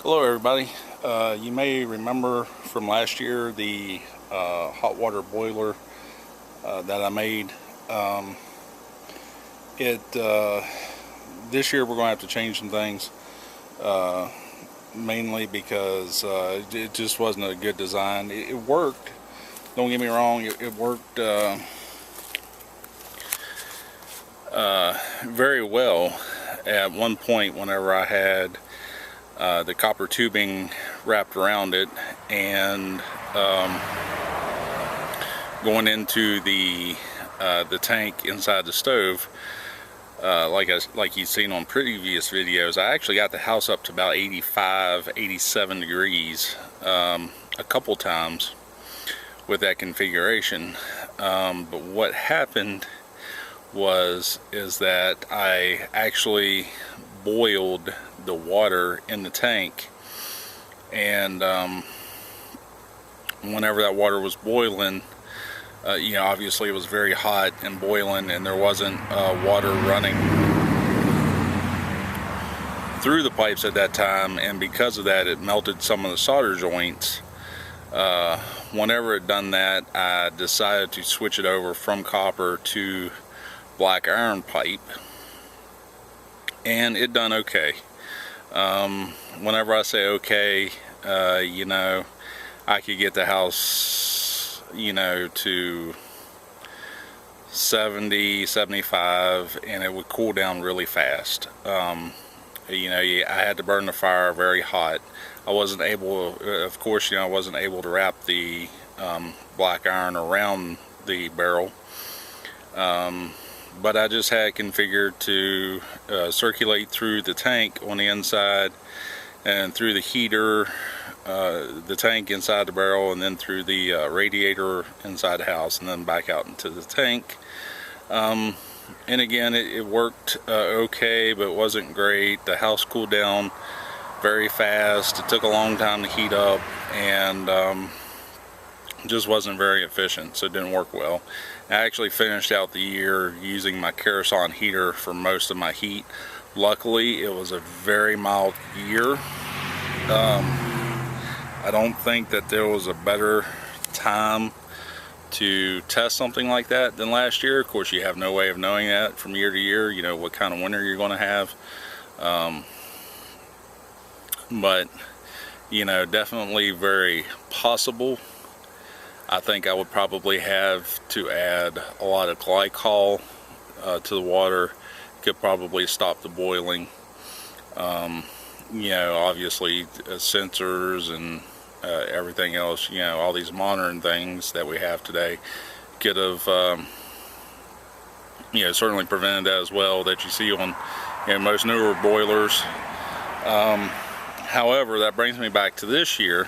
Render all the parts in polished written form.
Hello everybody. You may remember from last year the hot water boiler that I made. Um, it This year we're going to have to change some things, uh, mainly because it just wasn't a good design. It worked, don't get me wrong, it worked very well at one point whenever I had the copper tubing wrapped around it and going into the tank inside the stove. Like you've seen on previous videos, I actually got the house up to about 85, 87 degrees a couple times with that configuration. But what happened is that I actually boiled the water in the tank, and whenever that water was boiling, obviously it was very hot and boiling, and there wasn't water running through the pipes at that time, and because of that it melted some of the solder joints. Whenever it done that, I decided to switch it over from copper to black iron pipe, and it done okay. Whenever I say okay, I could get the house, to 70, 75, and it would cool down really fast. I had to burn the fire very hot. I wasn't able, of course, I wasn't able to wrap the black iron around the barrel. But I just had it configured to circulate through the tank on the inside and through the heater, the tank inside the barrel, and then through the radiator inside the house, and then back out into the tank. And again, it worked okay, but it wasn't great. The house cooled down very fast. It took a long time to heat up, and just wasn't very efficient, so it didn't work well. I actually finished out the year using my Kerosene heater for most of my heat. Luckily, it was a very mild year. I don't think that there was a better time to test something like that than last year. Of course, you have no way of knowing that from year to year, what kind of winter you're going to have. But definitely very possible. I think I would probably have to add a lot of glycol to the water. Could probably stop the boiling. Obviously sensors and everything else, all these modern things that we have today could have certainly prevented that as well, that you see on most newer boilers. However, that brings me back to this year.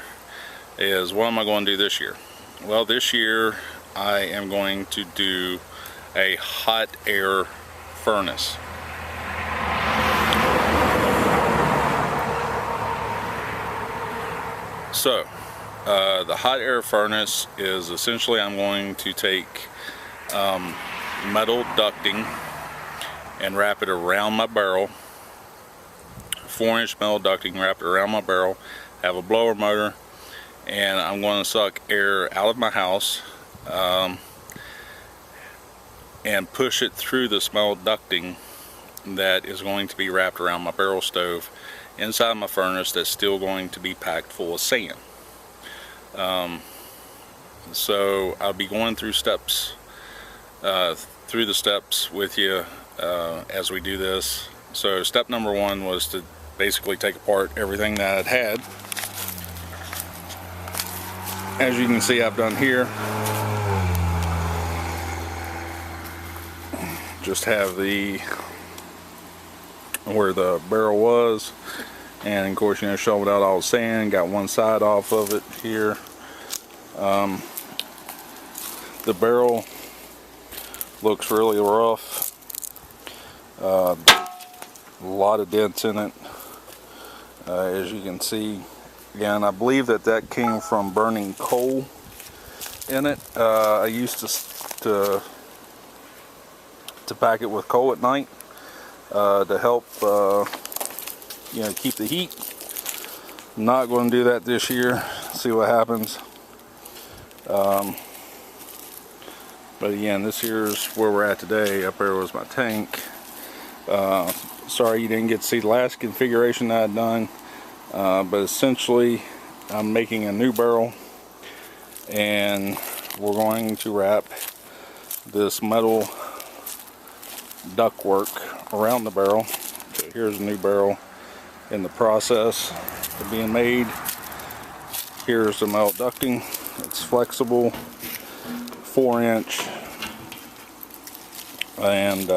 Is what am I going to do this year? Well, this year I am going to do a hot air furnace. So the hot air furnace is essentially, I'm going to take metal ducting and wrap it around my barrel, 4-inch metal ducting, wrap it around my barrel, have a blower motor, and I'm going to suck air out of my house and push it through this metal ducting that is going to be wrapped around my barrel stove inside my furnace, that's still going to be packed full of sand. So I'll be going through the steps with you as we do this. So step number one was to basically take apart everything that I'd had. As you can see, I've done here. Just have where the barrel was, and of course, shoveled out all the sand. Got one side off of it here. The barrel looks really rough. A lot of dents in it, as you can see. Again, I believe that came from burning coal in it. I used to pack it with coal at night to help keep the heat. Not going to do that this year. See what happens. But again, this here's where we're at today. Up there was my tank. Sorry you didn't get to see the last configuration that I'd done. But essentially, I'm making a new barrel, and we're going to wrap this metal ductwork around the barrel. So here's a new barrel in the process of being made. Here's the metal ducting. It's flexible, 4-inch, and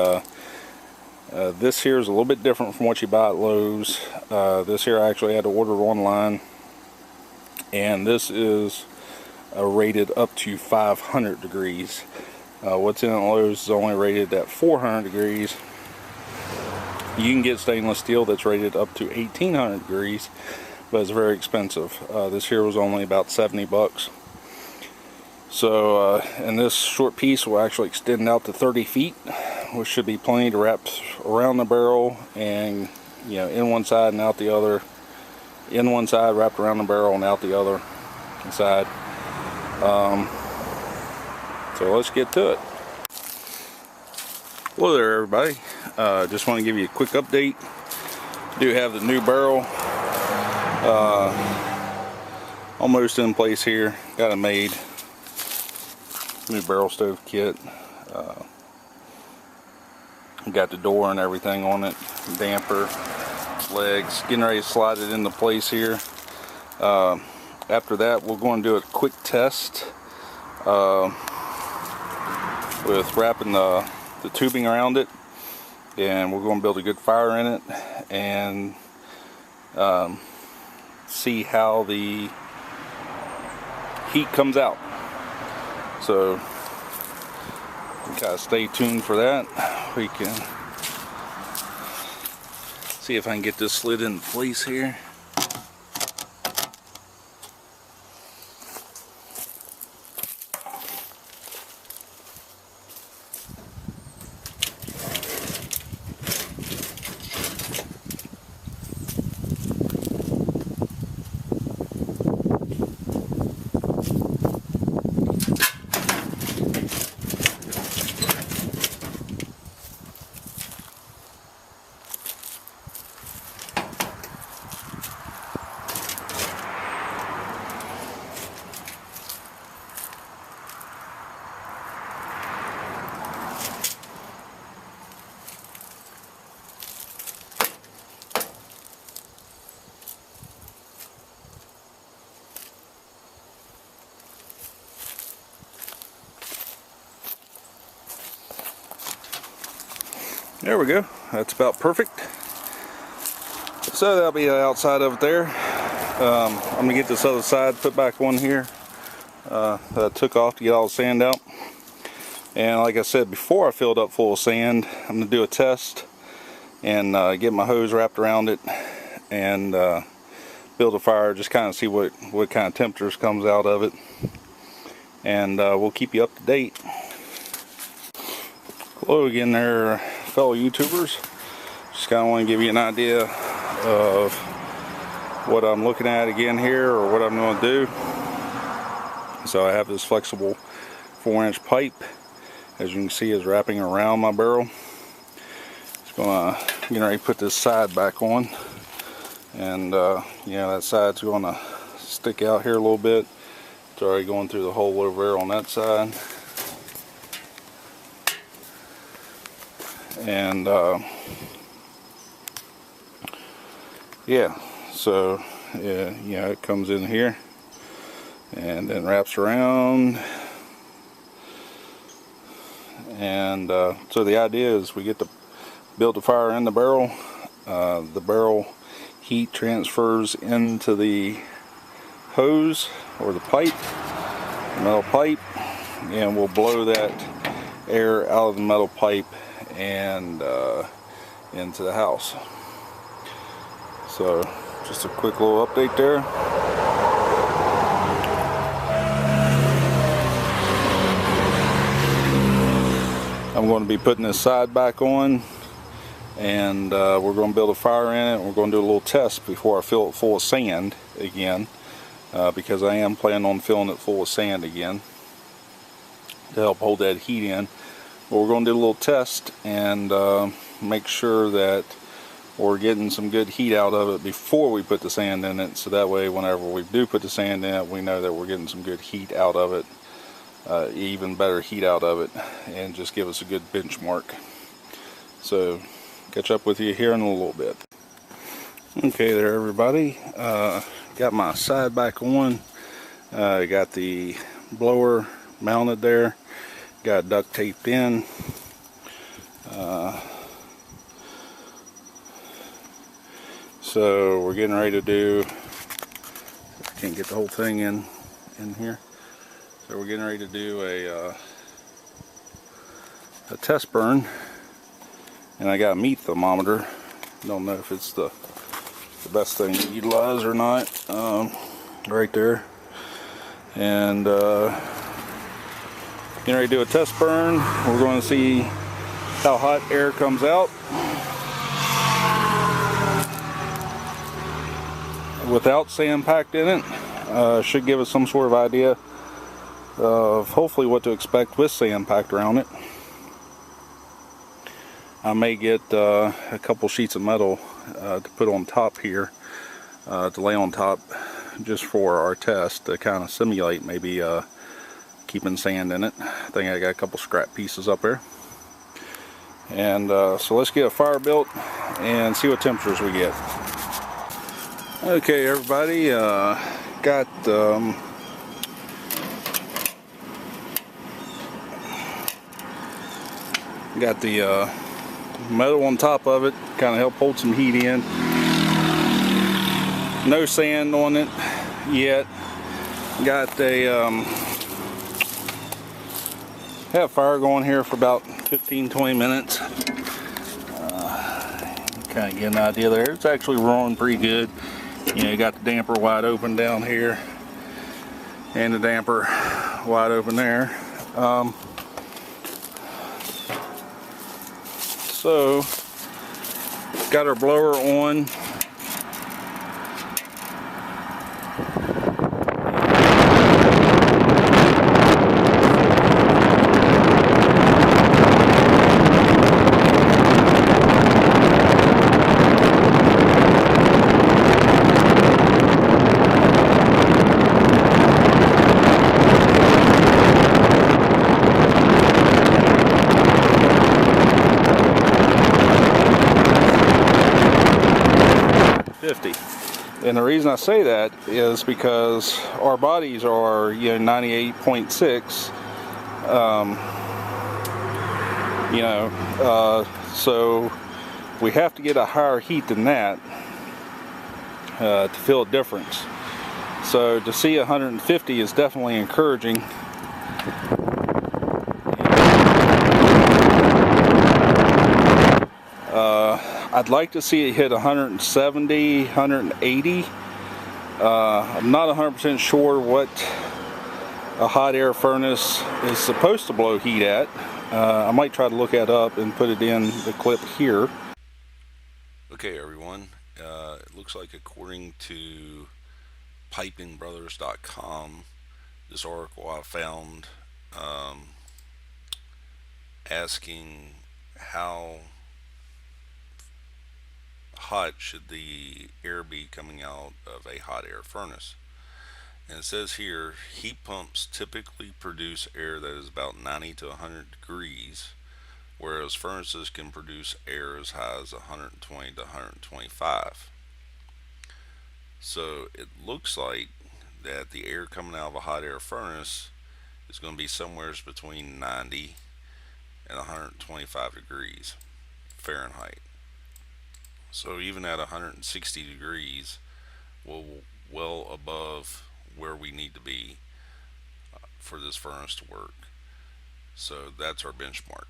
this here is a little bit different from what you buy at Lowe's. This here I actually had to order online, and this is rated up to 500 degrees. What's in at Lowe's is only rated at 400 degrees. You can get stainless steel that's rated up to 1800 degrees, but it's very expensive. This here was only about 70 bucks. So, and this short piece will actually extend out to 30 feet, which should be plenty to wrap around the barrel, and you know, in one side and out the other. In one side, wrapped around the barrel, and out the other side. So let's get to it. Hello there, everybody. Just want to give you a quick update. Do have the new barrel almost in place here. Got it made. New barrel stove kit. Got the door and everything on it. Damper, legs. Getting ready to slide it into place here. After that, we're going to do a quick test with wrapping the tubing around it, and we're going to build a good fire in it and see how the heat comes out. So you gotta stay tuned for that. We can see if I can get this slid in place here. There we go. That's about perfect. So that'll be the outside of it there. I'm gonna get this other side put back on here that I took off to get all the sand out. And like I said before, I filled up full of sand. I'm gonna do a test and get my hose wrapped around it and build a fire. Just kind of see what kind of temperatures comes out of it, and we'll keep you up to date. Hello again there, fellow YouTubers. Just kind of want to give you an idea of what I'm looking at again here, or what I'm going to do. So I have this flexible 4-inch pipe, as you can see, is wrapping around my barrel. Just gonna get ready to put this side back on, and yeah, that side's going to stick out here a little bit. It's already going through the hole over there on that side. And yeah, so yeah, it comes in here and then wraps around, and so the idea is we get to build the fire in the barrel. The barrel heat transfers into the hose or the pipe, the metal pipe, and we'll blow that air out of the metal pipe and into the house. So just a quick little update there. I'm going to be putting this side back on and we're going to build a fire in it. We're going to do a little test before I fill it full of sand again, because I am planning on filling it full of sand again to help hold that heat in. But we're going to do a little test and make sure that we're getting some good heat out of it before we put the sand in it, so that way whenever we do put the sand in it, we know that we're getting some good heat out of it, even better heat out of it, and just give us a good benchmark. So catch up with you here in a little bit. Okay there everybody, got my side back on, got the blower mounted there, got duct taped in. So we're getting ready to do, can't get the whole thing in here, so we're getting ready to do a test burn, and I got a meat thermometer. Don't know if it's the best thing to utilize or not, right there, and getting ready to do a test burn. We're going to see how hot air comes out without sand packed in it. Should give us some sort of idea of hopefully what to expect with sand packed around it. I may get a couple sheets of metal to put on top here, to lay on top just for our test, to kind of simulate maybe keeping sand in it. I think I got a couple scrap pieces up there. And so let's get a fire built and see what temperatures we get. Okay everybody, got the metal on top of it, kind of help hold some heat in. No sand on it yet. Got a have fire going here for about 15-20 minutes. Kind of get an idea there. It's actually rolling pretty good. You know, you got the damper wide open down here and the damper wide open there. So got our blower on. And the reason I say that is because our bodies are, you know, 98.6, so we have to get a higher heat than that to feel a difference. So to see 150 is definitely encouraging. I'd like to see it hit 170, 180. I'm not 100% sure what a hot air furnace is supposed to blow heat at. I might try to look that up and put it in the clip here. Okay everyone, it looks like according to pipingbrothers.com, this article I found asking how hot should the air be coming out of a hot air furnace. And it says here, heat pumps typically produce air that is about 90 to 100 degrees, whereas furnaces can produce air as high as 120 to 125. So it looks like that the air coming out of a hot air furnace is going to be somewhere between 90 and 125 degrees Fahrenheit. So even at 160 degrees, we're well above where we need to be for this furnace to work. So that's our benchmark.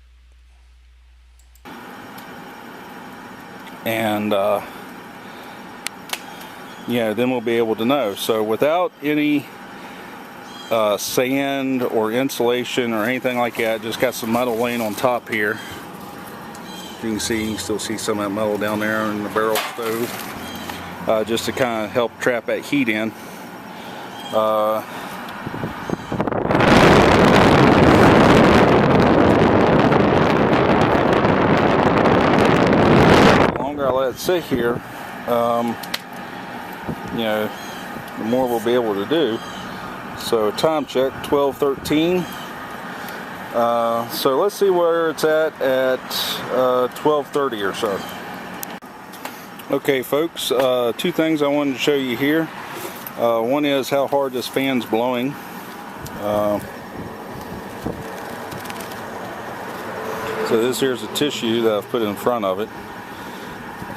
And yeah, then we'll be able to know. So without any sand or insulation or anything like that, just got some metal laying on top here. You can still see some of that metal down there in the barrel stove, just to kind of help trap that heat in. The longer I let it sit here, you know, the more we'll be able to do. So time check, 12:13. So let's see where it's at 12:30 or so. Okay folks, two things I wanted to show you here. One is how hard this fan's blowing. So this here's a tissue that I've put in front of it,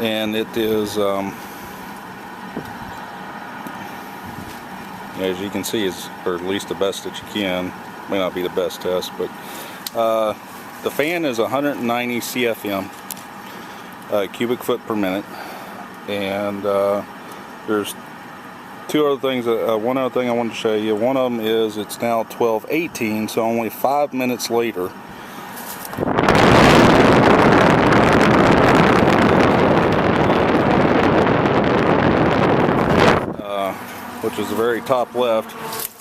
and it is as you can see, it's, or at least the best that you can. May not be the best test, but the fan is 190 CFM, cubic foot per minute, and there's two other things. One other thing I wanted to show you. One of them is it's now 12:18, so only 5 minutes later. Which is the very top left.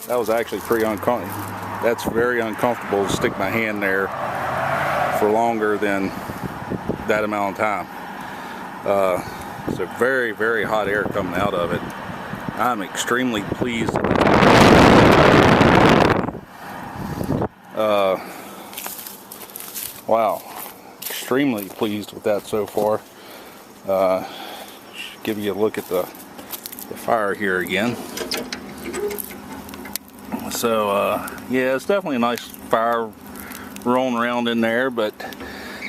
That was actually pretty uncomfortable. That's very uncomfortable to stick my hand there for longer than that amount of time. So very, very hot air coming out of it. I'm extremely pleased. Wow, extremely pleased with that so far. Give you a look at the fire here again. So yeah, it's definitely a nice fire rolling around in there, but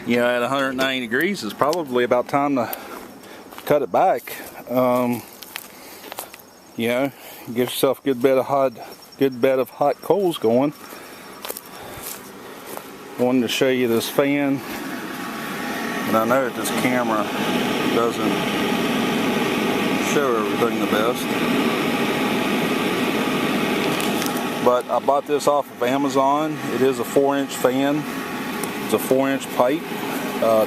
you know, at 190 degrees it's probably about time to cut it back. You know, get yourself a good bed of hot coals going. I wanted to show you this fan, and I know that this camera doesn't show everything the best, but I bought this off of Amazon. It is a 4-inch fan. It's a 4-inch pipe.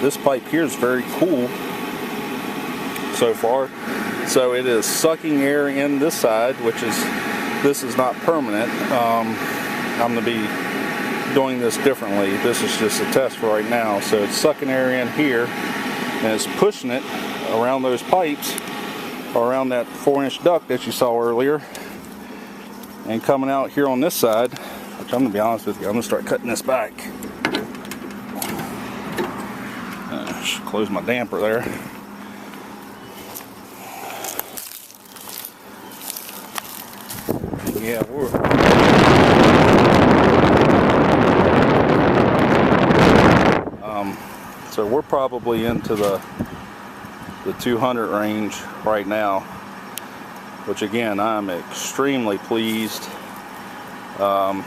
This pipe here is very cool so far. So it is sucking air in this side, this is not permanent. I'm going to be doing this differently. This is just a test for right now. So it's sucking air in here, and it's pushing it around those pipes, around that 4-inch duct that you saw earlier, and coming out here on this side, which I'm going to be honest with you, I'm going to start cutting this back. Should close my damper there. Yeah, so we're probably into the 200 range right now, which again, I'm extremely pleased. We're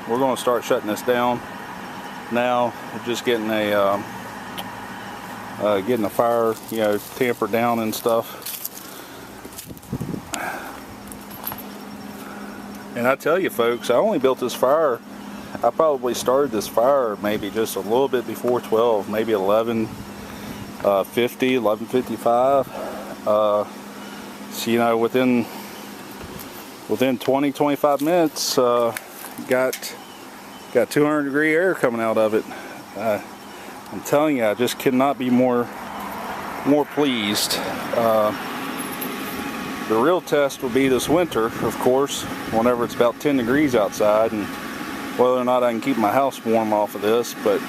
going to start shutting this down now. We're just getting a fire, you know, tampered down and stuff. And I tell you folks, I only built this fire, I probably started this fire maybe just a little bit before 12, maybe 11:55. So you know, within 20-25 minutes, got 200 degree air coming out of it. I'm telling you, I just cannot be more pleased. The real test will be this winter, of course, whenever it's about 10 degrees outside, and whether or not I can keep my house warm off of this. But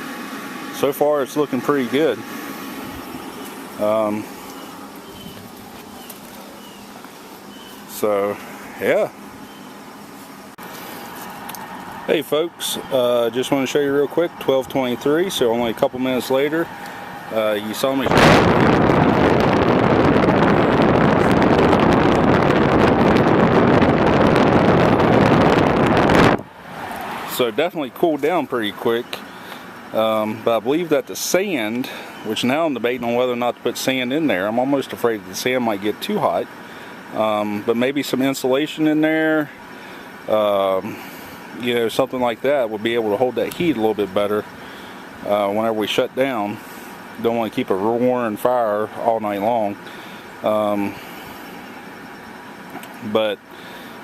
so far it's looking pretty good. So yeah. Hey folks, just want to show you real quick, 12:23, so only a couple minutes later. You saw me. So definitely cooled down pretty quick, but I believe that the sand, which now I'm debating on whether or not to put sand in there. I'm almost afraid that the sand might get too hot, but maybe some insulation in there, you know, something like that will be able to hold that heat a little bit better whenever we shut down. don't want to keep a roaring fire all night long. But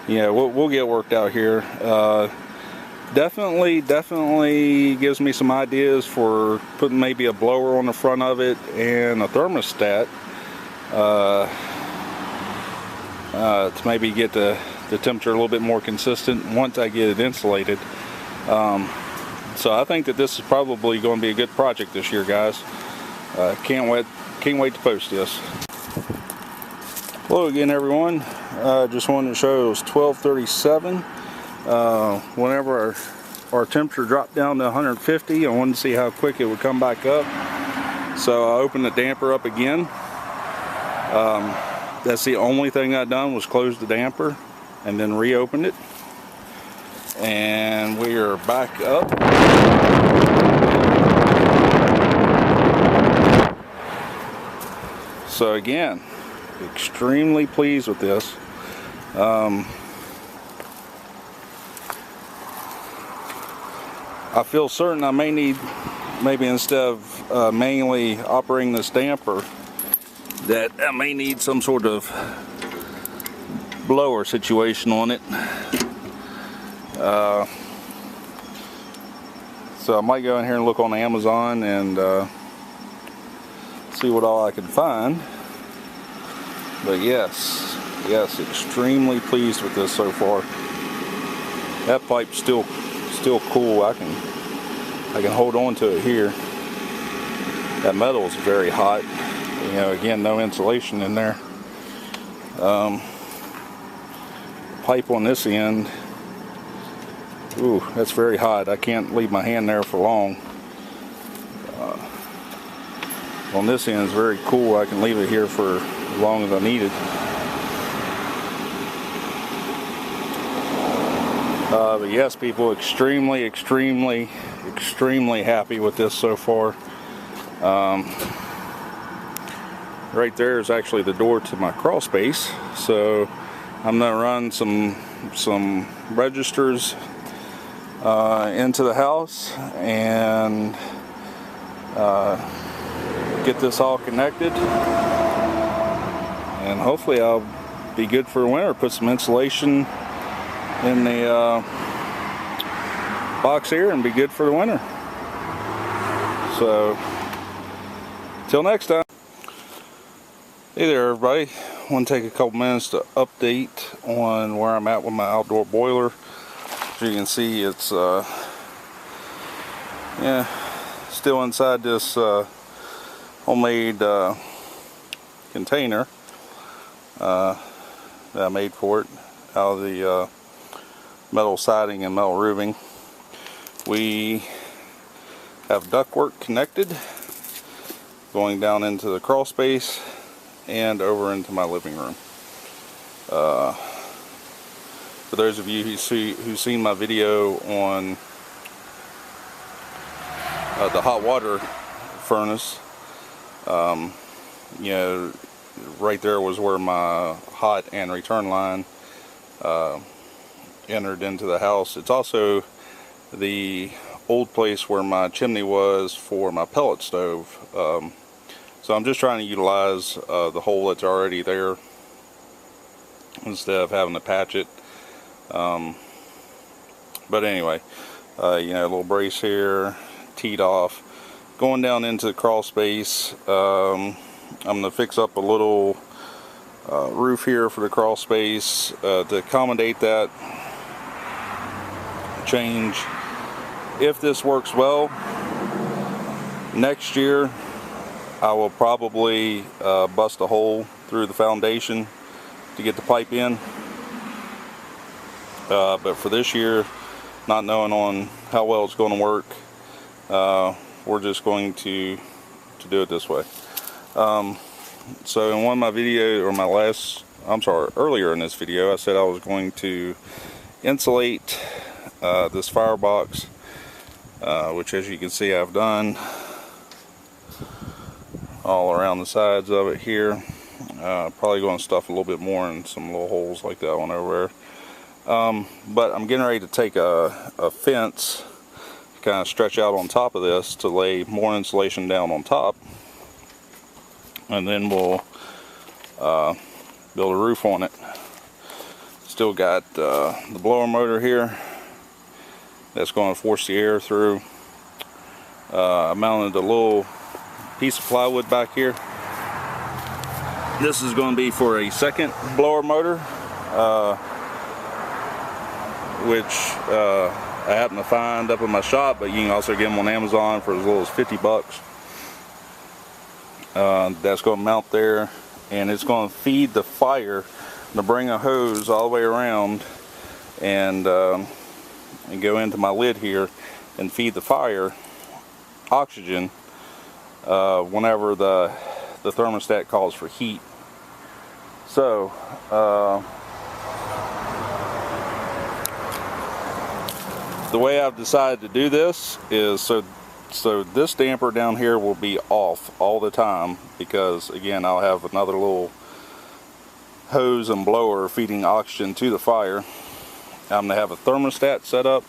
yeah, we'll get worked out here. Definitely gives me some ideas for putting maybe a blower on the front of it and a thermostat to maybe get the temperature a little bit more consistent once I get it insulated. So I think that this is probably going to be a good project this year, guys. Can't wait to post this. Hello again, everyone. Just wanted to show it was 12:37. Whenever our temperature dropped down to 150, I wanted to see how quick it would come back up. So I opened the damper up again. That's the only thing I've done, was close the damper and then reopened it. And we are back up. So again, extremely pleased with this. I feel certain I may need, maybe instead of manually operating this damper, that I may need some sort of blower situation on it. So I might go in here and look on Amazon and see what all I can find. But yes, extremely pleased with this so far. That pipe's still cool. I can hold on to it here. That metal is very hot. You know, again, no insulation in there. Pipe on this end, ooh, that's very hot. I can't leave my hand there for long. On this end is very cool. I can leave it here for as long as I need it. But yes, people, extremely happy with this so far. Right there is actually the door to my crawl space, so I'm gonna run some registers into the house and get this all connected, and hopefully I'll be good for winter. Put some insulation in the box here and be good for the winter. So till next time. Hey there, everybody. I want to take a couple minutes to update on where I'm at with my outdoor boiler. As you can see, it's still inside this homemade container that I made for it out of the metal siding and metal roofing. We have ductwork connected going down into the crawl space and over into my living room. For those of you who've seen my video on the hot water furnace, you know, right there was where my hot and return line entered into the house. It's also the old place where my chimney was for my pellet stove. So I'm just trying to utilize the hole that's already there instead of having to patch it. But anyway, you know, a little brace here, teed off. Going down into the crawl space, I'm going to fix up a little roof here for the crawl space to accommodate that change. If this works well, next year I will probably bust a hole through the foundation to get the pipe in. But for this year, not knowing on how well it's going to work, we're just going to do it this way. So in one of my videos, or earlier in this video, I said I was going to insulate this firebox, which, as you can see, I've done all around the sides of it here. Probably going to stuff a little bit more in some little holes like that one over there. But I'm getting ready to take a fence, kind of stretch out on top of this to lay more insulation down on top. and then we'll build a roof on it. Still got the blower motor here that's going to force the air through. I mounted a little piece of plywood back here. This is going to be for a second blower motor, which I happen to find up in my shop, but you can also get them on Amazon for as little as 50 bucks. That's going to mount there, and it's going to feed the fire to bring a hose all the way around and go into my lid here and feed the fire oxygen whenever the thermostat calls for heat. So the way I've decided to do this is so this damper down here will be off all the time, because again I'll have another little hose and blower feeding oxygen to the fire. I'm going to have a thermostat set up.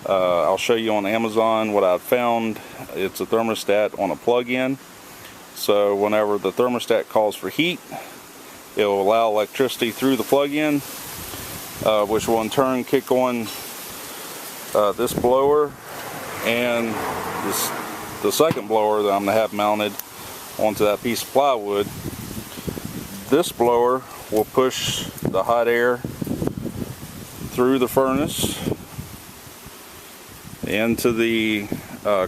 I'll show you on Amazon what I've found. It's a thermostat on a plug-in, so whenever the thermostat calls for heat, it will allow electricity through the plug-in, which will in turn kick on this blower and the second blower that I'm going to have mounted onto that piece of plywood. This blower will push the hot air through the furnace into the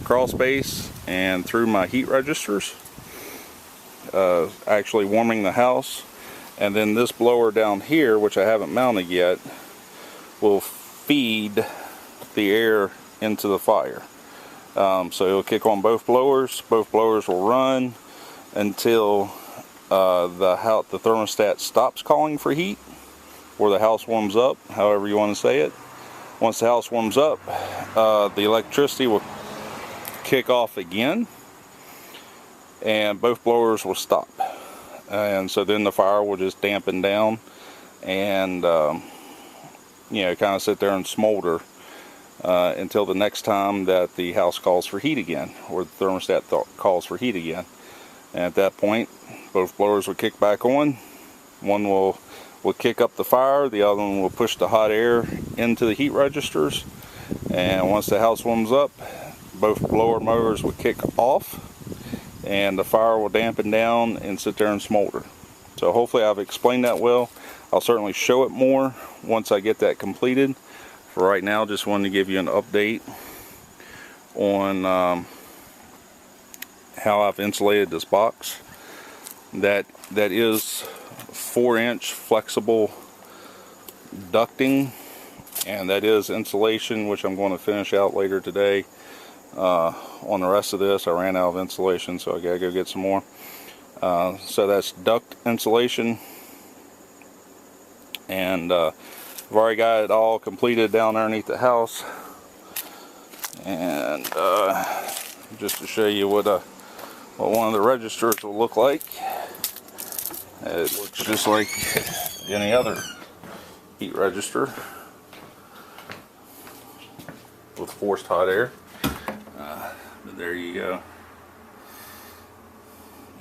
crawl space and through my heat registers, actually warming the house. And then this blower down here, which I haven't mounted yet, will feed the air into the fire. So it'll kick on both blowers. Both blowers will run until the thermostat stops calling for heat, or the house warms up, however you want to say it. Once the house warms up, the electricity will kick off again, and both blowers will stop. And so then the fire will just dampen down and you know, kind of sit there and smolder until the next time that the house calls for heat again, or the thermostat calls for heat again. And at that point, both blowers will kick back on. One will kick up the fire, the other one will push the hot air into the heat registers, and once the house warms up, both blower motors will kick off and the fire will dampen down and sit there and smolder. So hopefully I've explained that well. I'll certainly show it more once I get that completed. For right now, just wanted to give you an update on how I've insulated this box. That is 4-inch flexible ducting, and that is insulation, which I'm going to finish out later today. On the rest of this, I ran out of insulation, so I gotta go get some more. So that's duct insulation, and I've already got it all completed down underneath the house. And just to show you what one of the registers will look like, it looks just like any other heat register with forced hot air. But there you go.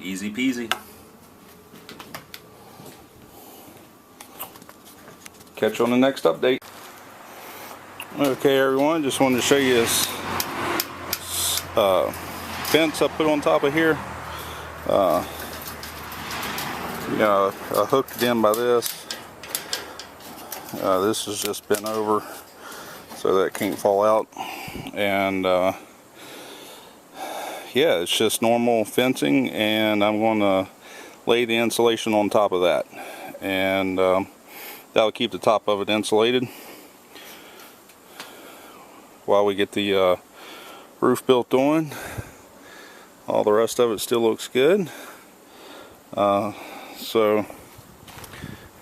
Easy peasy. Catch you on the next update. Okay everyone, just wanted to show you this fence I put on top of here. I hooked it in by this. This has just been over so that it can't fall out. And yeah, it's just normal fencing, and I'm going to lay the insulation on top of that, and that'll keep the top of it insulated while we get the roof built on. All the rest of it still looks good. So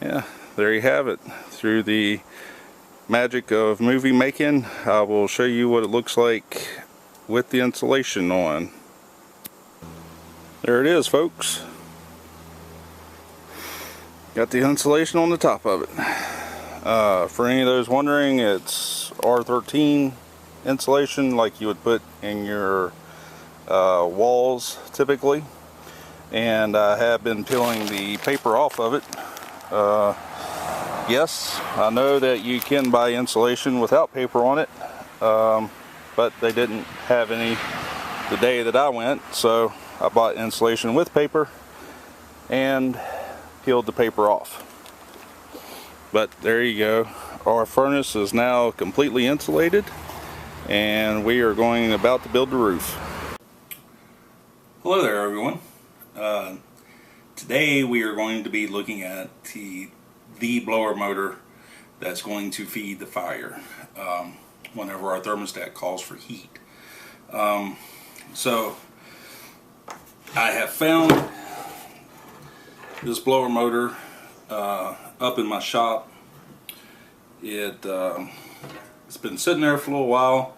yeah, there you have it. Through the magic of movie making, I will show you what it looks like with the insulation on. There it is, folks. Got the insulation on the top of it. For any of those wondering, it's R13 insulation like you would put in your walls typically. and I have been peeling the paper off of it. Yes, I know that you can buy insulation without paper on it, but they didn't have any the day that I went, so I bought insulation with paper and peeled the paper off. But there you go. Our furnace is now completely insulated, and we are about to build the roof. Hello there, everyone. Today we are going to be looking at the blower motor that's going to feed the fire whenever our thermostat calls for heat. So I have found this blower motor up in my shop. It's been sitting there for a little while.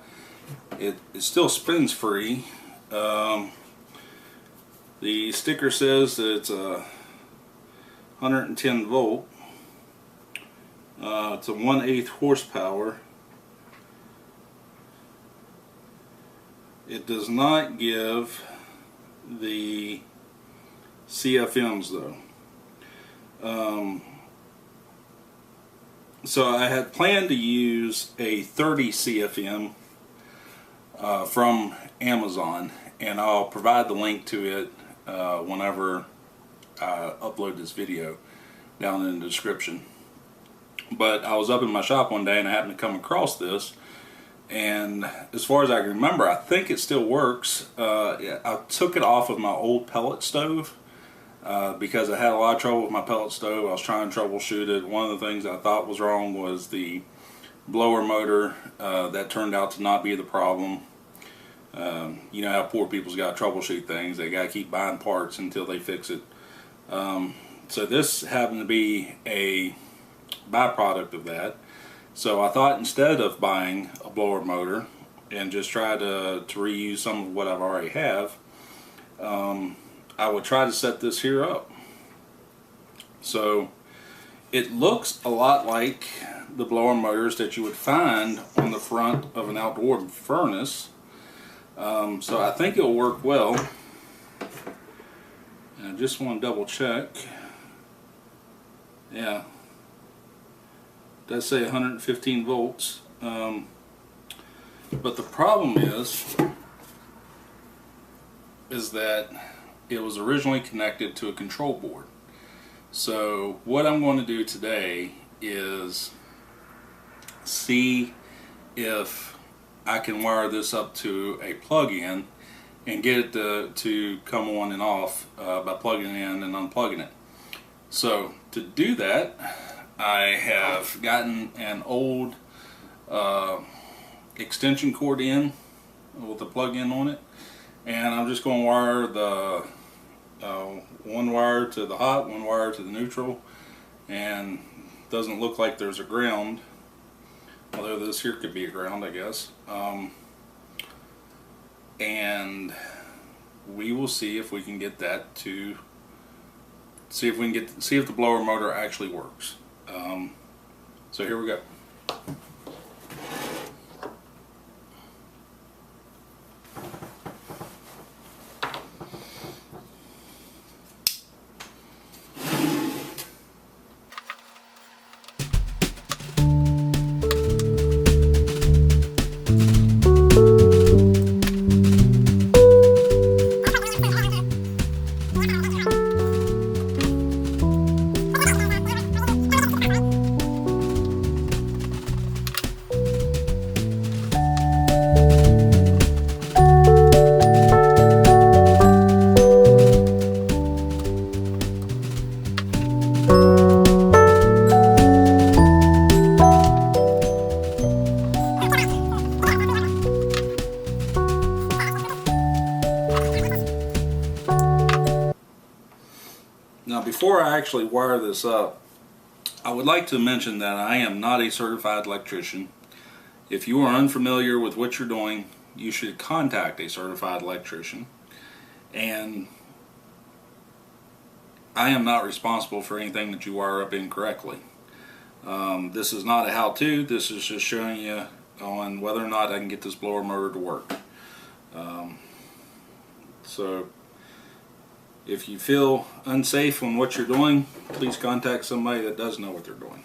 It still spins free. The sticker says that it's a 110 volt. It's a 1/8 horsepower. It does not give the CFMs though. So I had planned to use a 30 CFM from Amazon, and I'll provide the link to it whenever I upload this video down in the description. But I was up in my shop one day and I happened to come across this, and as far as I can remember, I think it still works. I took it off of my old pellet stove because I had a lot of trouble with my pellet stove. I was trying to troubleshoot it. One of the things I thought was wrong was the blower motor. That turned out to not be the problem. You know how poor people's got to troubleshoot things. They got to keep buying parts until they fix it. So this happened to be a byproduct of that. So I thought, instead of buying a blower motor and just try to reuse some of what I've already have, I would try to set this here up. So it looks a lot like the blower motors that you would find on the front of an outdoor furnace. So I think it'll work well. And I just want to double check. Yeah, it does say 115 volts. But the problem is that it was originally connected to a control board. So what I'm going to do today is see if I can wire this up to a plug-in and get it to come on and off by plugging it in and unplugging it. So to do that, I have gotten an old extension cord in with a plug-in on it, and I'm just going to wire the one wire to the hot, one wire to the neutral, and doesn't look like there's a ground, although this here could be a ground, I guess. And we will see if we can get that to see if the blower motor actually works. So here we go. Now, before I actually wire this up, I would like to mention that I am not a certified electrician. If you are unfamiliar with what you're doing, you should contact a certified electrician. And I am not responsible for anything that you wire up incorrectly. This is not a how-to. This is just showing you on whether or not I can get this blower motor to work. So If you feel unsafe on what you're doing, please contact somebody that does know what they're doing.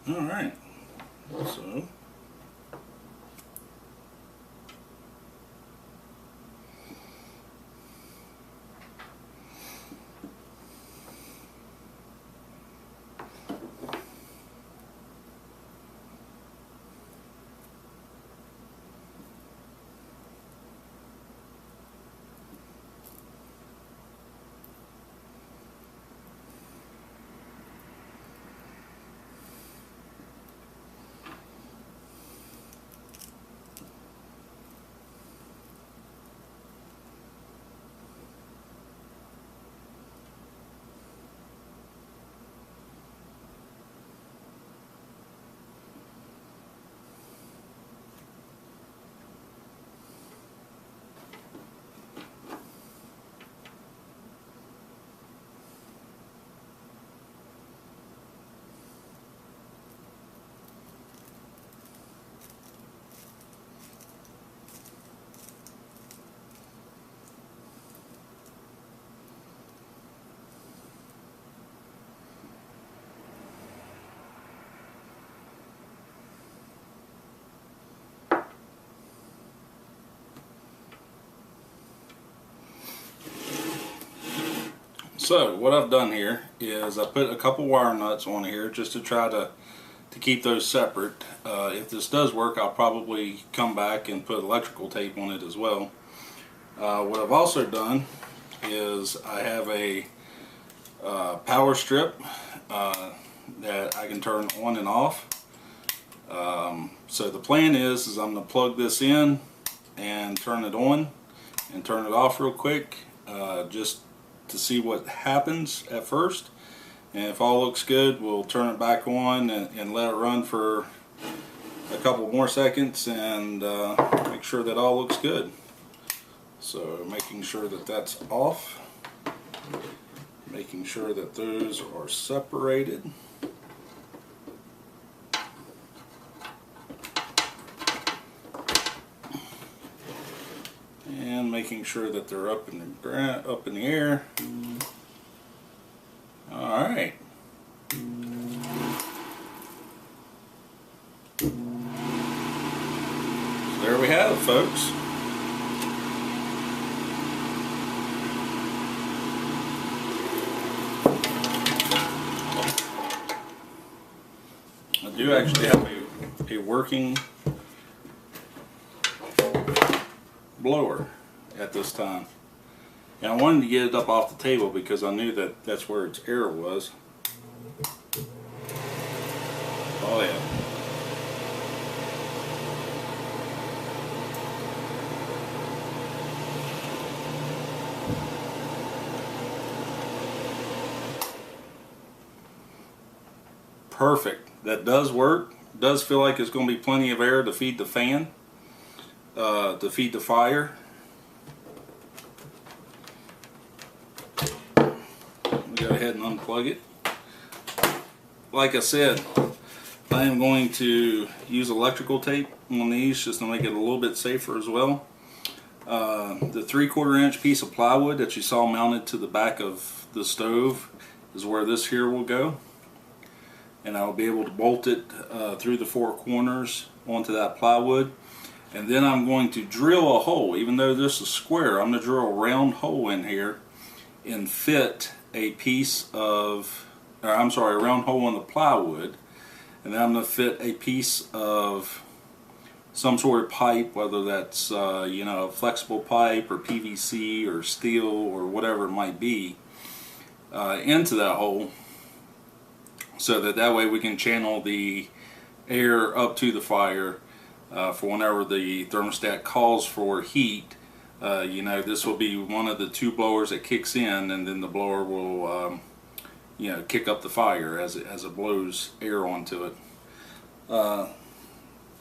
Alright, so what I've done here is I put a couple wire nuts on here just to try to keep those separate. If this does work, I'll probably come back and put electrical tape on it as well. What I've also done is I have a power strip that I can turn on and off. So the plan is I'm going to plug this in and turn it on and turn it off real quick, just to see what happens at first, and if all looks good, we'll turn it back on and let it run for a couple more seconds and make sure that all looks good. So making sure that that's off, making sure that those are separated. And making sure that they're up in the air. All right. So there we have it, folks. I do actually have a working blower at this time, and I wanted to get it up off the table because I knew that that's where its error was. Oh yeah. Perfect. That does work. Does feel like it's going to be plenty of air to feed the fan, to feed the fire. Go ahead and unplug it. Like I said, I am going to use electrical tape on these just to make it a little bit safer as well. The 3/4 inch piece of plywood that you saw mounted to the back of the stove is where this here will go, and I'll be able to bolt it through the 4 corners onto that plywood. And then I'm going to drill a hole. Even though this is square, I'm going to drill a round hole in here and fit a piece of, or I'm sorry, a round hole in the plywood, and then I'm going to fit a piece of some sort of pipe, whether that's you know, a flexible pipe or PVC or steel or whatever it might be, into that hole, so that way we can channel the air up to the fire for whenever the thermostat calls for heat. You know, this will be one of the 2 blowers that kicks in, and then the blower will you know, kick up the fire as it blows air onto it.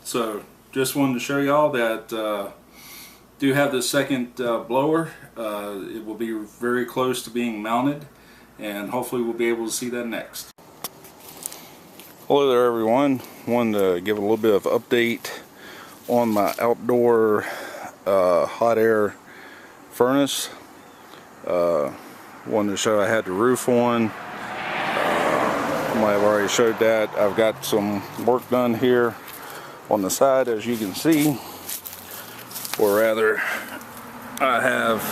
So just wanted to show y'all that do have this second blower. It will be very close to being mounted, and hopefully we'll be able to see that next. Hello there everyone. Wanted to give a little bit of update on my outdoor hot air furnace. Wanted to show I had the roof on. I might have already showed that. I've got some work done here on the side, as you can see, or rather I have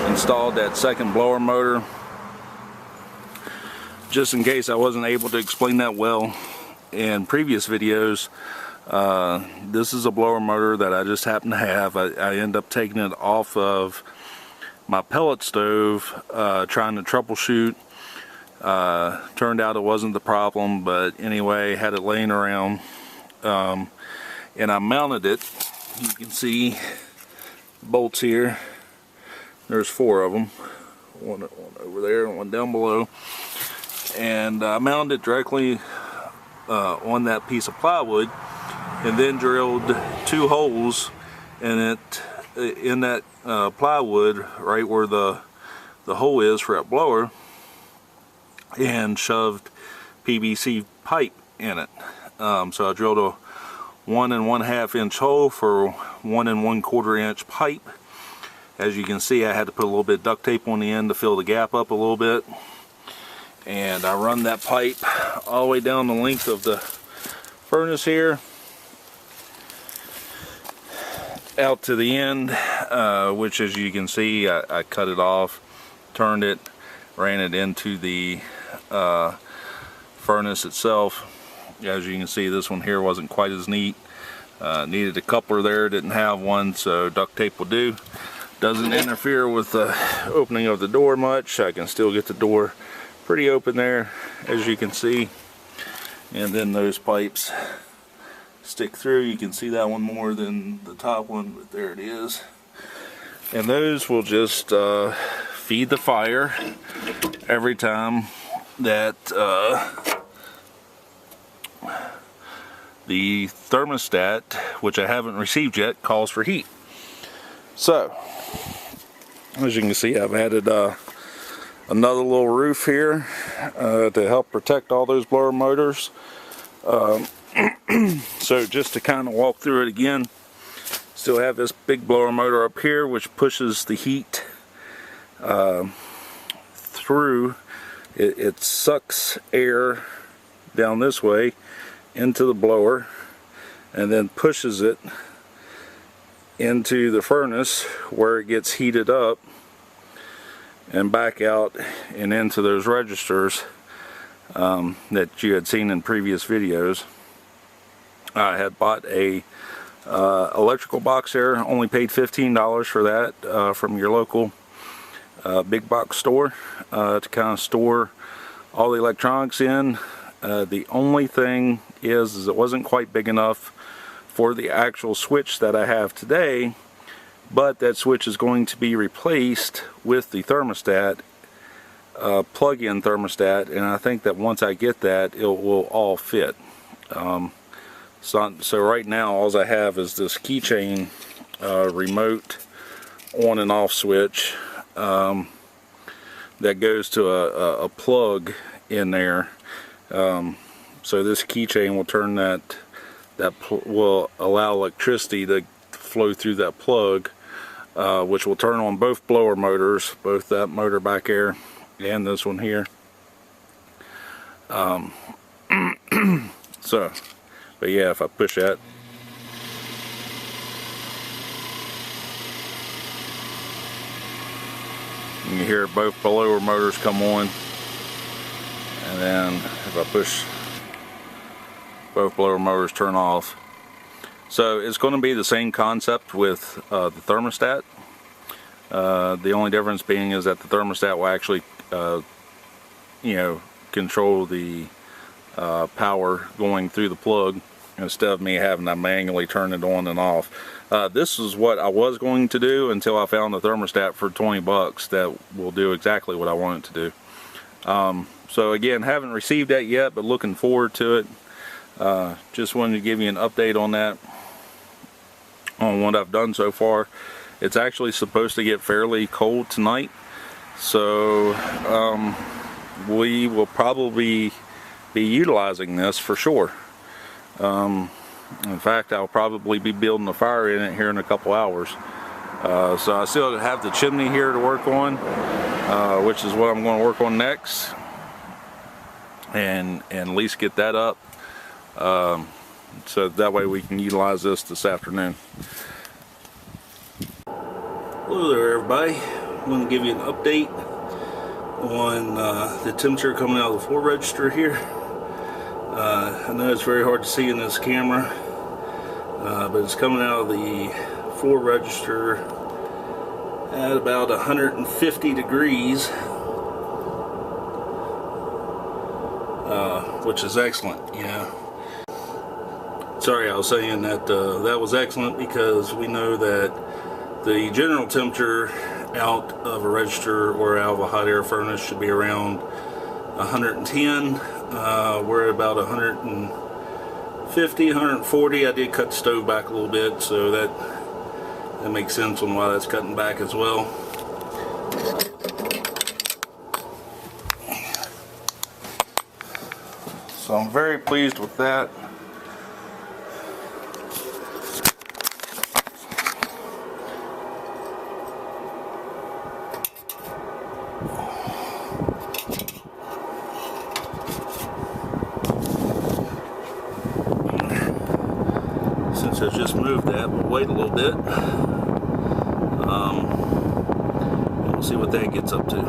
installed that second blower motor. Just in case I wasn't able to explain that well in previous videos, this is a blower motor that I just happen to have. I end up taking it off of my pellet stove, trying to troubleshoot. Turned out it wasn't the problem, but anyway, had it laying around, and I mounted it. You can see bolts here. There's 4 of them, one over there and one down below, and I mounted it directly on that piece of plywood, and then drilled 2 holes in it, in that plywood, right where the hole is for that blower, and shoved PVC pipe in it. So I drilled a 1 1/2 inch hole for 1 1/4 inch pipe. As you can see, I had to put a little bit of duct tape on the end to fill the gap up a little bit, and I run that pipe all the way down the length of the furnace here out to the end, which, as you can see, I cut it off, turned it, ran it into the furnace itself. As you can see, this one here wasn't quite as neat. Needed a coupler there, didn't have one, so duct tape will do. Doesn't interfere with the opening of the door much. I can still get the door pretty open there, as you can see. And then those pipes stick through. You can see that one more than the top one, but there it is. And those will just feed the fire every time that the thermostat, which I haven't received yet, calls for heat. So, as you can see, I've added another little roof here to help protect all those blower motors. So just to kind of walk through it again, still have this big blower motor up here which pushes the heat through. It sucks air down this way into the blower and then pushes it into the furnace where it gets heated up and back out and into those registers that you had seen in previous videos. I had bought a electrical box there, only paid $15 for that from your local big box store to kind of store all the electronics in. The only thing is it wasn't quite big enough for the actual switch that I have today, but that switch is going to be replaced with the thermostat, plug-in thermostat, and I think that once I get that, it will all fit. So right now all I have is this keychain remote on and off switch that goes to a plug in there. So this keychain will turn will allow electricity to flow through that plug, which will turn on both blower motors, both that motor back there and this one here. But yeah, if I push that, you can hear both blower motors come on, and then if I push, both blower motors turn off. So it's going to be the same concept with the thermostat. The only difference being is that the thermostat will actually control the power going through the plug instead of me having to manually turn it on and off. This is what I was going to do until I found a thermostat for 20 bucks that will do exactly what I want it to do. So again, haven't received that yet, but looking forward to it. Just wanted to give you an update on that, on what I've done so far. It's actually supposed to get fairly cold tonight, so we will probably be utilizing this for sure. In fact, I'll probably be building a fire in it here in a couple hours. So I still have the chimney here to work on, which is what I'm going to work on next, and at least get that up, so that way we can utilize this afternoon. Hello there everybody, I want to give you an update on the temperature coming out of the floor register here. I know it's very hard to see in this camera, but it's coming out of the floor register at about 150 degrees, which is excellent. Sorry, I was saying that that was excellent because we know that the general temperature out of a register or out of a hot air furnace should be around 110. We're at about 150, 140. I did cut the stove back a little bit, so that makes sense on why that's cutting back as well. So I'm very pleased with that. Since I just moved that, we'll wait a little bit. We'll see what that gets up to.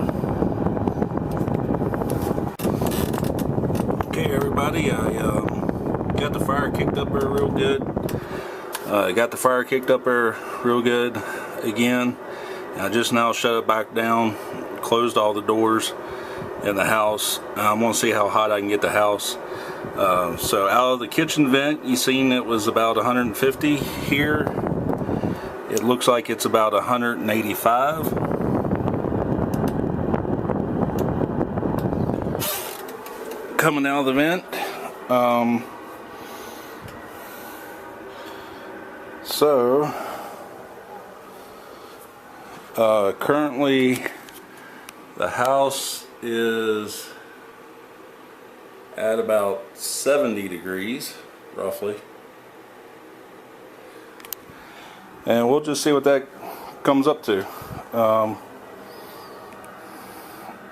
Okay, everybody, I got the fire kicked up there real good. Again. I just now shut it back down, closed all the doors in the house. I'm going to see how hot I can get the house. So out of the kitchen vent, you seen it was about 150. Here it looks like it's about 185. Coming out of the vent. Currently the house is at about 70 degrees roughly, and we'll just see what that comes up to,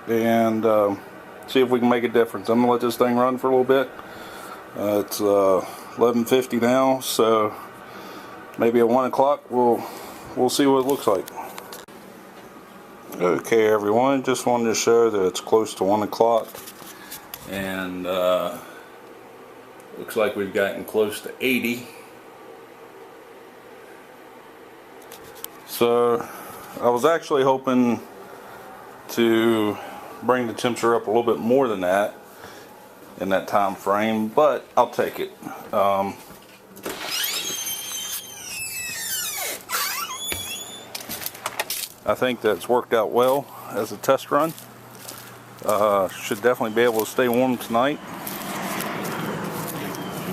and see if we can make a difference. I'm gonna let this thing run for a little bit. It's 11:50 now, so maybe at 1 o'clock we'll see what it looks like. Okay everyone, just wanted to show that it's close to 1 o'clock, and looks like we've gotten close to 80. So I was actually hoping to bring the temperature up a little bit more than that, in that time frame, but I'll take it. I think that's worked out well as a test run. Should definitely be able to stay warm tonight.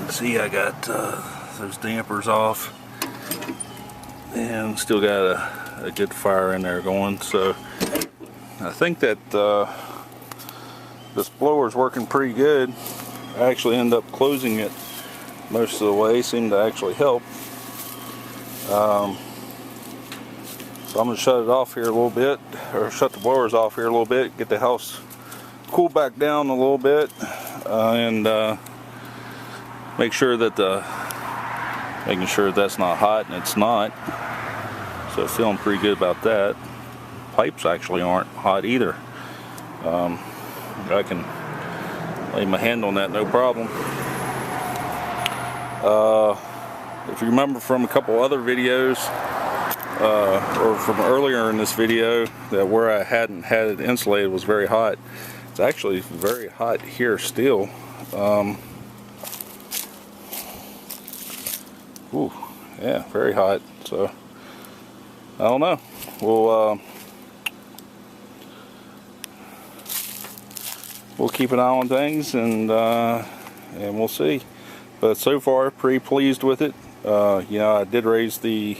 See, I got those dampers off and still got a good fire in there going, so I think that this blower is working pretty good. I actually end up closing it most of the way, seemed to actually help. So I'm going to shut it off here a little bit, or shut the blowers off here a little bit, get the house cool back down a little bit, and make sure that making sure that's not hot, and it's not. So feeling pretty good about that. Pipes actually aren't hot either. I can lay my hand on that, no problem. If you remember from a couple other videos, or from earlier in this video, that where I hadn't had it insulated was very hot. It's actually very hot here still. Ooh, yeah, very hot. So I don't know. We'll keep an eye on things, and we'll see. But so far, pretty pleased with it. You know, I did raise the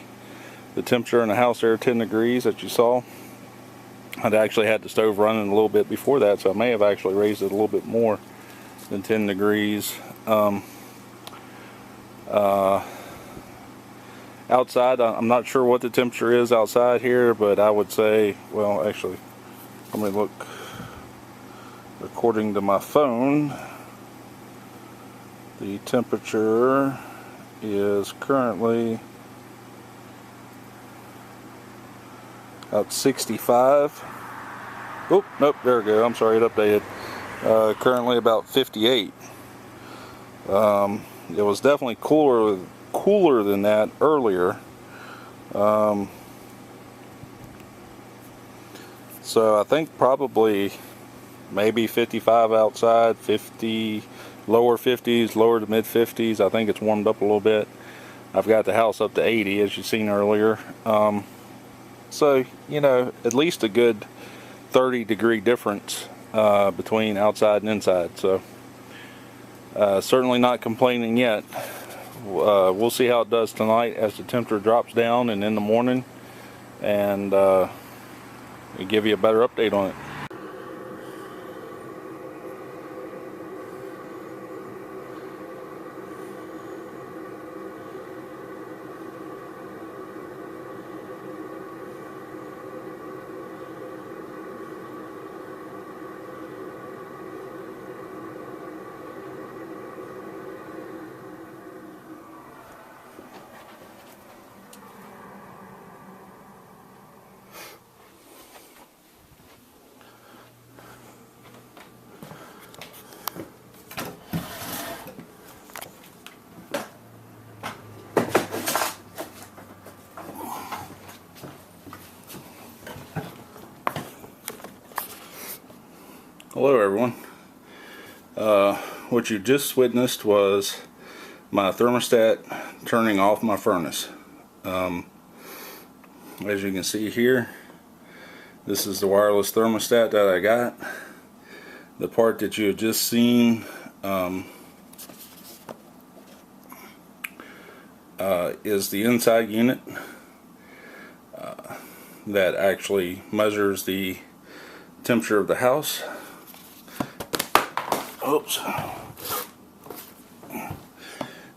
temperature in the house there 10 degrees that you saw. I'd actually had the stove running a little bit before that, so I may have actually raised it a little bit more than 10 degrees. Outside, I'm not sure what the temperature is outside here, but I would say, well, actually, let me look. According to my phone, the temperature is currently about 65. Oh, nope, there we go. I'm sorry, it updated. Currently about 58. It was definitely cooler than that earlier. So I think probably maybe 55 outside, 50, lower 50s, lower to mid 50s. I think it's warmed up a little bit. I've got the house up to 80, as you've seen earlier. So, you know, at least a good 30-degree difference between outside and inside. So, certainly not complaining yet. We'll see how it does tonight as the temperature drops down and in the morning, and we'll give you a better update on it. Hello everyone. What you just witnessed was my thermostat turning off my furnace. As you can see here, this is the wireless thermostat that I got. The part that you have just seen is the inside unit that actually measures the temperature of the house. Oops.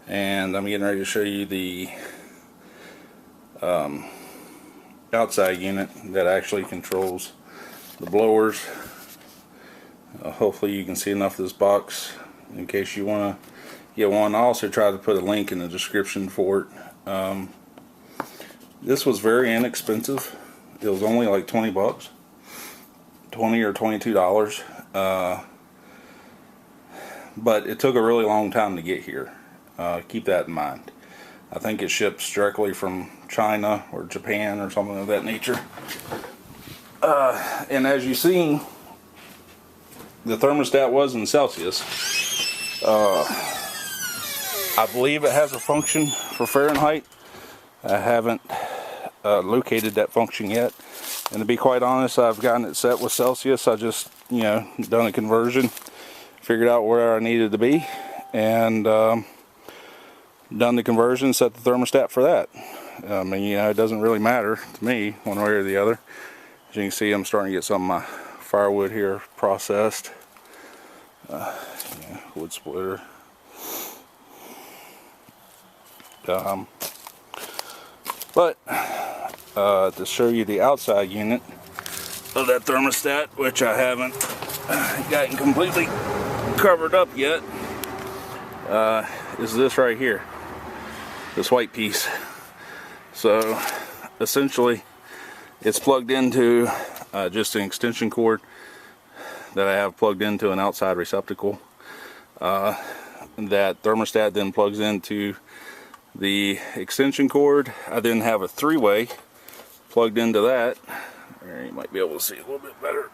And I'm getting ready to show you the outside unit that actually controls the blowers. Hopefully you can see enough of this box in case you want to get one. I also tried to put a link in the description for it. This was very inexpensive. It was only like 20 bucks, $20 or $22. But it took a really long time to get here. Keep that in mind. I think it ships directly from China or Japan or something of that nature. And as you've seen, the thermostat was in Celsius. I believe it has a function for Fahrenheit. I haven't located that function yet, and to be quite honest, I've gotten it set with Celsius. I just, you know, done a conversion, figured out where I needed to be, and done the conversion, set the thermostat for that. I mean, you know, it doesn't really matter to me one way or the other. As you can see, I'm starting to get some of my firewood here processed. Yeah, wood splitter. But to show you the outside unit of that thermostat, which I haven't gotten completely covered up yet, is this right here, this white piece. So essentially it's plugged into just an extension cord that I have plugged into an outside receptacle. That thermostat then plugs into the extension cord. I then have a three-way plugged into that. There, you might be able to see a little bit better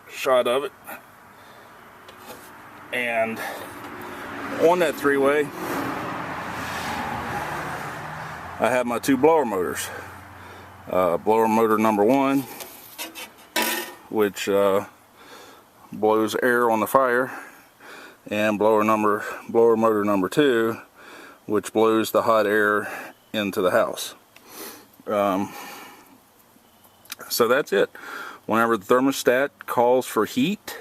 shot of it. And on that three-way, I have my two blower motors. Blower motor number 1, which blows air on the fire, and blower motor number 2, which blows the hot air into the house. So that's it. Whenever the thermostat calls for heat,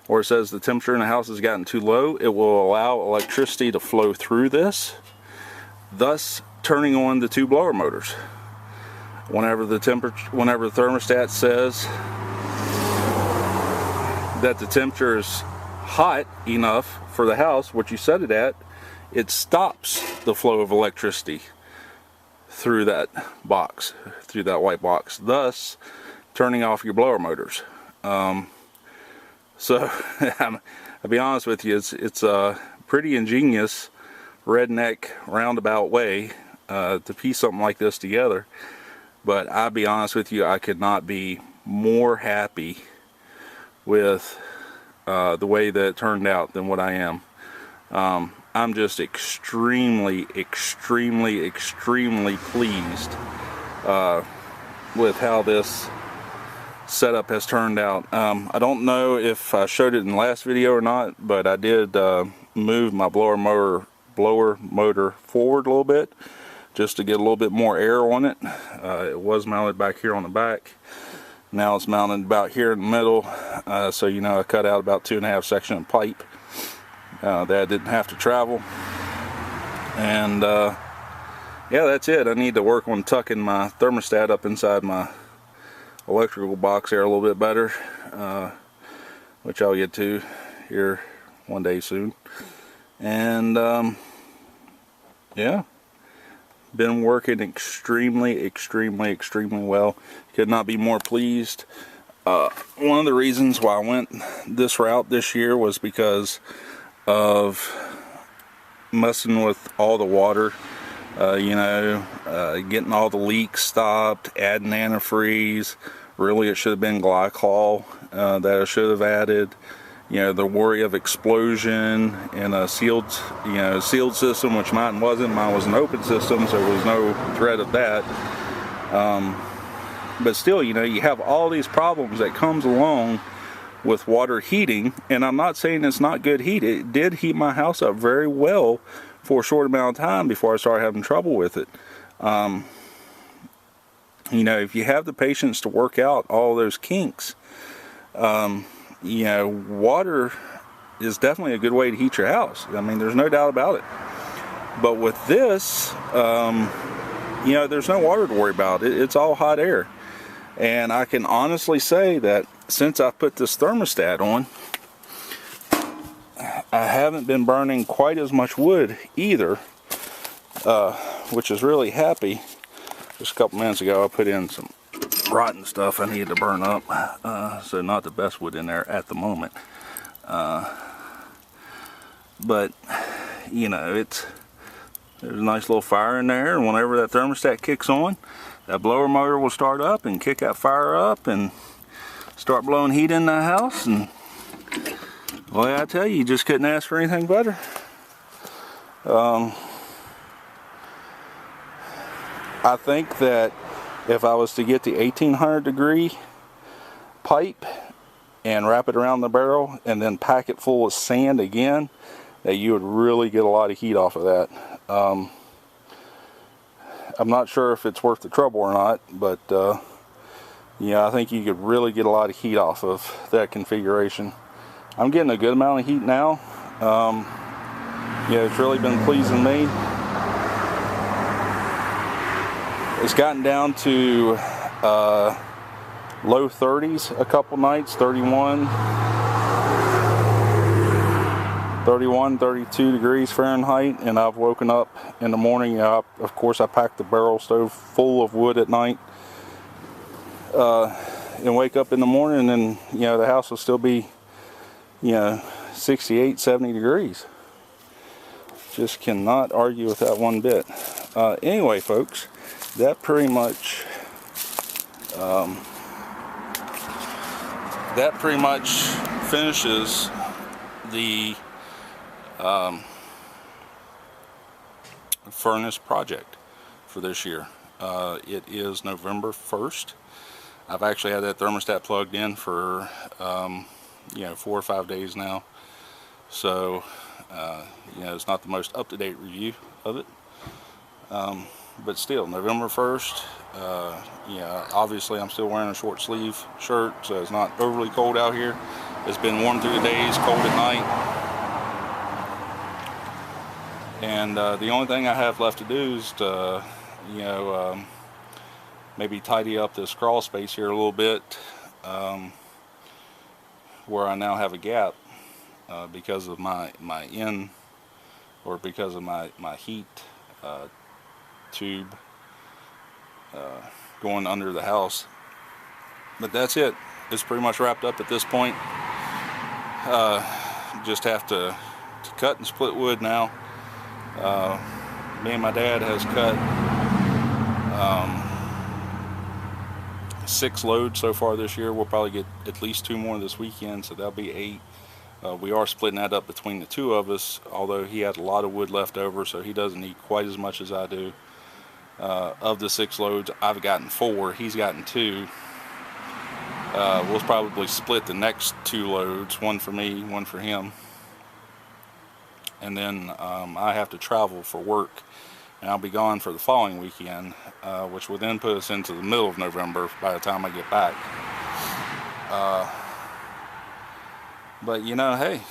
or says the temperature in the house has gotten too low, it will allow electricity to flow through this, thus turning on the two blower motors. Whenever the thermostat says that the temperature is hot enough for the house, what you set it at, it stops the flow of electricity through that box, through that white box, thus turning off your blower motors. So I'll be honest with you, it's a pretty ingenious redneck roundabout way to piece something like this together. But I'll be honest with you, I could not be more happy with the way that it turned out than what I am. I'm just extremely pleased with how this setup has turned out. I don't know if I showed it in the last video or not, but I did move my blower motor forward a little bit just to get a little bit more air on it. It was mounted back here on the back. Now it's mounted about here in the middle, so you know I cut out about 2.5 sections of pipe that I didn't have to travel. And yeah, that's it. I need to work on tucking my thermostat up inside my electrical box there a little bit better, which I'll get to here one day soon. And yeah, been working extremely well. Could not be more pleased. One of the reasons why I went this route this year was because of messing with all the water, you know, getting all the leaks stopped, adding antifreeze. Really, it should have been glycol that I should have added. You know, the worry of explosion in a sealed system, which mine wasn't. Mine was an open system, so there was no threat of that. But still, you know, you have all these problems that comes along with water heating, and I'm not saying it's not good heat. It did heat my house up very well for a short amount of time before I started having trouble with it. You know, if you have the patience to work out all those kinks, you know, water is definitely a good way to heat your house. I mean, there's no doubt about it. But with this, you know, there's no water to worry about. It's all hot air. And I can honestly say that since I put this thermostat on, I haven't been burning quite as much wood either, which is really happy. Just a couple minutes ago I put in some rotten stuff I needed to burn up, so not the best wood in there at the moment. But you know, there's a nice little fire in there, and whenever that thermostat kicks on, that blower motor will start up and kick that fire up and start blowing heat in the house, and Well, I tell you, you just couldn't ask for anything better. I think that if I was to get the 1800 degree pipe and wrap it around the barrel and then pack it full of sand again, that you would really get a lot of heat off of that. I'm not sure if it's worth the trouble or not, but yeah, I think you could really get a lot of heat off of that configuration. I'm getting a good amount of heat now. Yeah, it's really been pleasing me. It's gotten down to low 30s a couple nights, 31, 32 degrees Fahrenheit, and I've woken up in the morning. Of course, I packed the barrel stove full of wood at night, and wake up in the morning and, you know, the house will still be, you know, 68, 70 degrees. Just cannot argue with that one bit. Anyway, folks, that pretty much finishes the furnace project for this year. It is November 1st. I've actually had that thermostat plugged in for you know, 4 or 5 days now, so you know, it's not the most up-to-date review of it, but still, November 1st. Yeah, obviously I'm still wearing a short sleeve shirt, so it's not overly cold out here. It's been warm through the days, cold at night, and the only thing I have left to do is to, you know, maybe tidy up this crawl space here a little bit, where I now have a gap because of my because of my heat tube going under the house. But that's it. It's pretty much wrapped up at this point. Just have to cut and split wood now. Me and my dad has cut 6 loads so far this year. We'll probably get at least 2 more this weekend, so that'll be 8. We are splitting that up between the 2 of us, although he had a lot of wood left over, so he doesn't need quite as much as I do. Of the 6 loads, I've gotten 4, he's gotten 2. We'll probably split the next 2 loads, one for me, one for him. And then I have to travel for work, and I'll be gone for the following weekend, which will then put us into the middle of November by the time I get back. But you know, hey,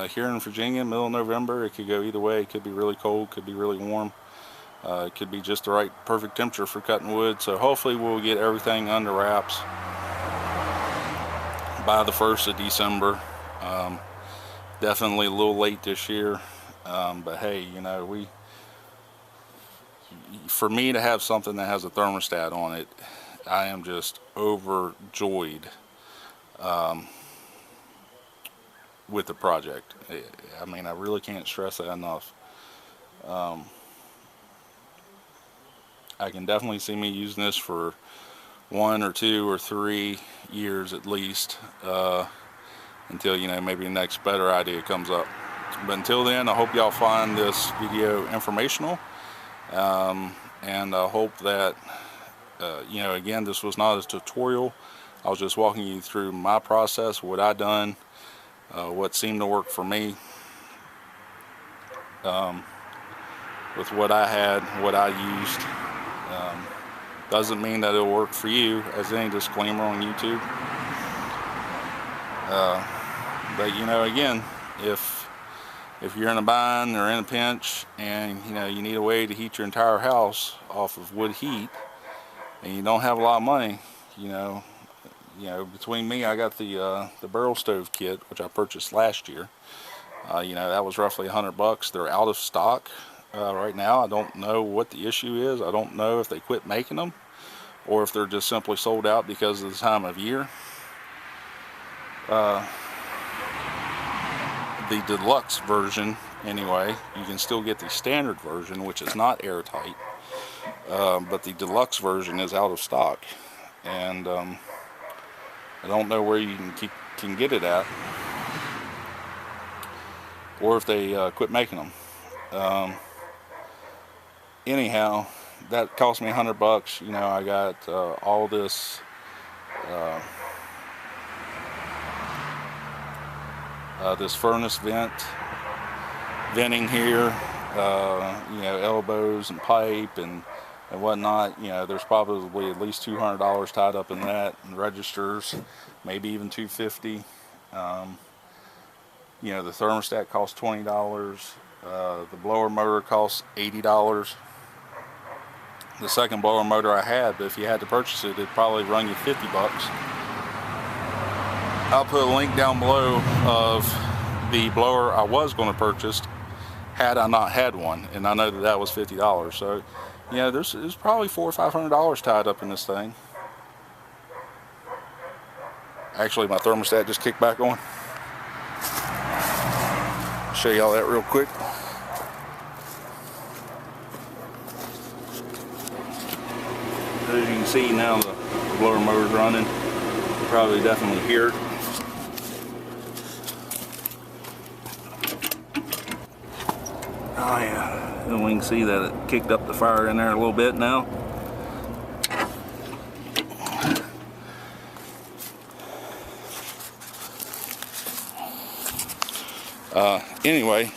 here in Virginia, middle of November, it could go either way. It could be really cold, could be really warm. It could be just the right perfect temperature for cutting wood. So hopefully we'll get everything under wraps by the 1st of December. Definitely a little late this year, but hey, you know, for me to have something that has a thermostat on it, I am just overjoyed with the project. I mean, I really can't stress that enough. I can definitely see me using this for 1 or 2 or 3 years at least, until, you know, maybe the next better idea comes up. But until then, I hope y'all find this video informational, and I hope that you know, again, this was not a tutorial. I was just walking you through my process, what I done, what seemed to work for me, with what I had, what I used. Doesn't mean that it'll work for you, as any disclaimer on YouTube. But you know, again, if you're in a bind or in a pinch, and you know, you need a way to heat your entire house off of wood heat, and you don't have a lot of money, you know, between me, I got the barrel stove kit, which I purchased last year. You know, that was roughly $100. They're out of stock right now. I don't know what the issue is. I don't know if they quit making them, or if they're just simply sold out because of the time of year. The deluxe version, anyway, you can still get the standard version, which is not airtight, but the deluxe version is out of stock, and I don't know where you can get it at. or if they quit making them. Anyhow, that cost me $100. You know, I got all this this furnace venting here, you know, elbows and pipe and whatnot. You know, there's probably at least $200 tied up in that, and registers, maybe even $250. You know, the thermostat costs $20. The blower motor costs $80. The second blower motor I had, but if you had to purchase it, it'd probably run you $50. I'll put a link down below of the blower I was going to purchase had I not had one, and I know that that was $50. So, you know, there's probably $400 or $500 tied up in this thing. Actually, my thermostat just kicked back on. I'll show y'all that real quick. As you can see now, the blower motor's running. You probably definitely hear it. Oh yeah, and we can see that it kicked up the fire in there a little bit now. Anyway,